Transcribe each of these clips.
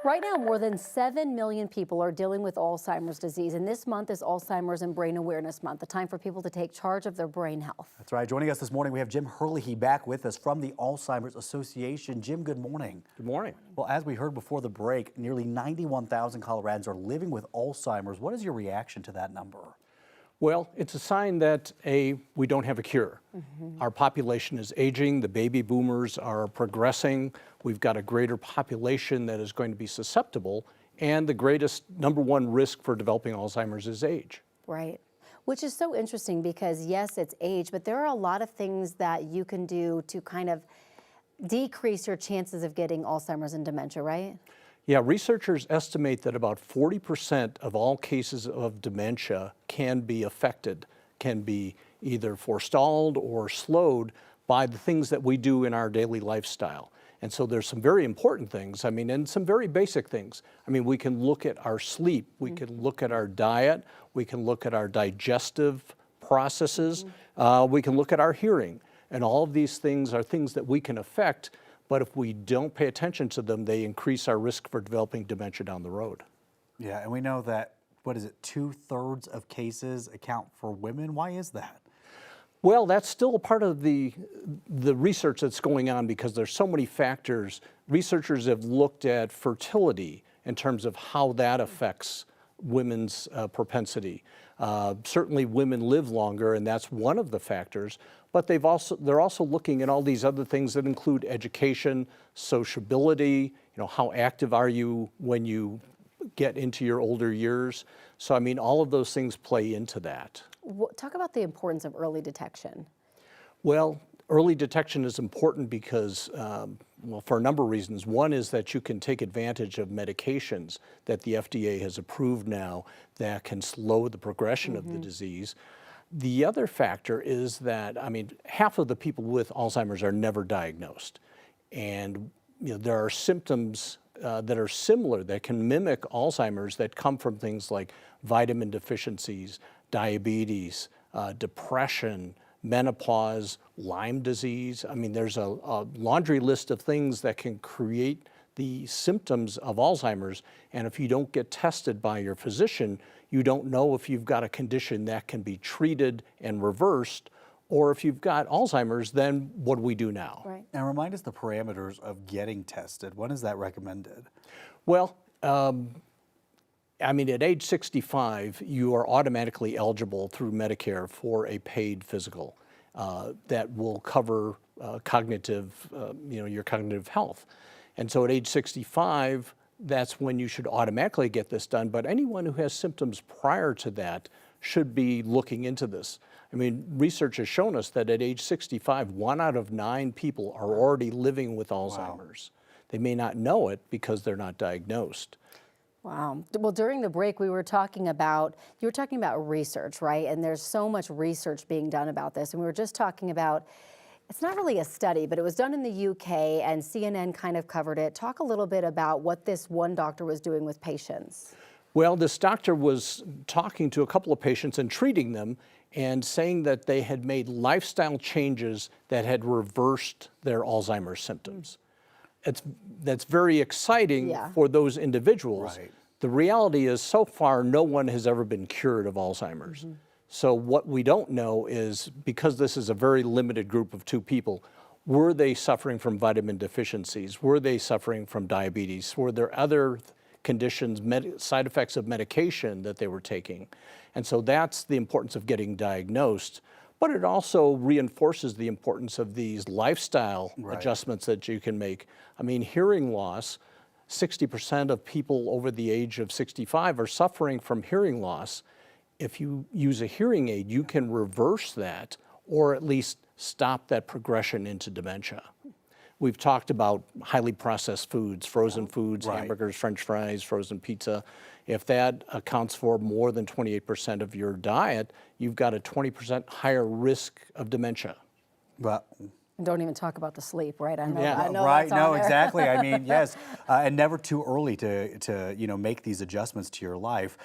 Right now, more than 7 million people are dealing with Alzheimer's disease, and this month is Alzheimer's and Brain Awareness Month, a time for people to take charge of their brain health. That's right. Joining us this morning, we have Jim Herlihy back with us from the Alzheimer's Association. Jim, good morning. Good morning. Well, as we heard before the break, nearly 91,000 Coloradans are living with Alzheimer's. What is your reaction to that number? Well, it's a sign that we don't have a cure. Our population is aging, the baby boomers are progressing, we've got a greater population that is going to be susceptible, and the greatest #1 risk for developing Alzheimer's is age. Right. Which is so interesting because yes, it's age, but there are a lot of things that you can do to kind of decrease your chances of getting Alzheimer's and dementia, right? Yeah, researchers estimate that about 40% of all cases of dementia can be affected, can be either forestalled or slowed by the things that we do in our daily lifestyle. And so there's some very important things, and some very basic things. We can look at our sleep, we can look at our diet, we can look at our digestive processes, we can look at our hearing. And all of these things are things that we can affect. But if we don't pay attention to them, they increase our risk for developing dementia down the road. Yeah, and we know that, 2/3 of cases account for women? Why is that? Well, that's still a part of the research that's going on because there's so many factors. Researchers have looked at fertility in terms of how that affects women's propensity. Certainly women live longer, and that's one of the factors, but they're also looking at all these other things that include education, sociability, how active are you when you get into your older years? So all of those things play into that. Talk about the importance of early detection. Well, early detection is important because, for a number of reasons. One is that you can take advantage of medications that the FDA has approved now that can slow the progression of the disease. The other factor is that, half of the people with Alzheimer's are never diagnosed. And there are symptoms that are similar that can mimic Alzheimer's that come from things like vitamin deficiencies, diabetes, depression, menopause, Lyme disease. There's a laundry list of things that can create the symptoms of Alzheimer's, and if you don't get tested by your physician, you don't know if you've got a condition that can be treated and reversed, or if you've got Alzheimer's, then what do we do now? Right. And remind us the parameters of getting tested. When is that recommended? Well, at age 65, you are automatically eligible through Medicare for a paid physical that will cover cognitive, your cognitive health. And so at age 65, that's when you should automatically get this done. But anyone who has symptoms prior to that should be looking into this. Research has shown us that at age 65, 1 out of 9 people are already living with Alzheimer's. Wow. They may not know it because they're not diagnosed. Wow. Well, during the break, you were talking about research, right? And there's so much research being done about this. And we were just talking about, it's not really a study, but it was done in the UK and CNN kind of covered it. Talk a little bit about what this one doctor was doing with patients. Well, this doctor was talking to a couple of patients and treating them and saying that they had made lifestyle changes that had reversed their Alzheimer's symptoms. That's very exciting for those individuals. Right. The reality is, so far, no one has ever been cured of Alzheimer's. So what we don't know is, because this is a very limited group of 2 people, were they suffering from vitamin deficiencies? Were they suffering from diabetes? Were there other conditions, side effects of medication that they were taking? And so that's the importance of getting diagnosed. But it also reinforces the importance of these lifestyle adjustments that you can make. Hearing loss, 60% of people over the age of 65 are suffering from hearing loss. If you use a hearing aid, you can reverse that or at least stop that progression into dementia. We've talked about highly processed foods, frozen foods, hamburgers, French fries, frozen pizza. If that accounts for more than 28% of your diet, you've got a 20% higher risk of dementia. But don't even talk about the sleep, right? I know. Yeah. I know right. that's No, on there. exactly. Yes, and never too early to make these adjustments to your life.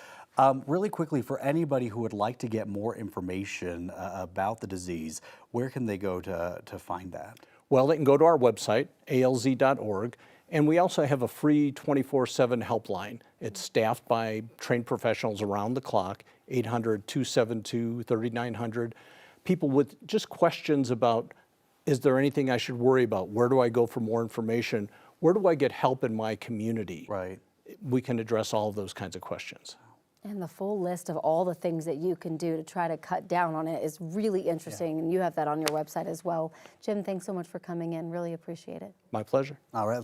Really quickly, for anybody who would like to get more information about the disease, where can they go to find that? Well, they can go to our website, alz.org, And we also have a free 24/7 helpline. It's staffed by trained professionals around the clock, 800-272-3900. People with just questions about, is there anything I should worry about? Where do I go for more information? Where do I get help in my community? Right. We can address all of those kinds of questions. And the full list of all the things that you can do to try to cut down on it is really interesting, and you have that on your website as well. Jim, thanks so much for coming in. Really appreciate it. My pleasure. All right.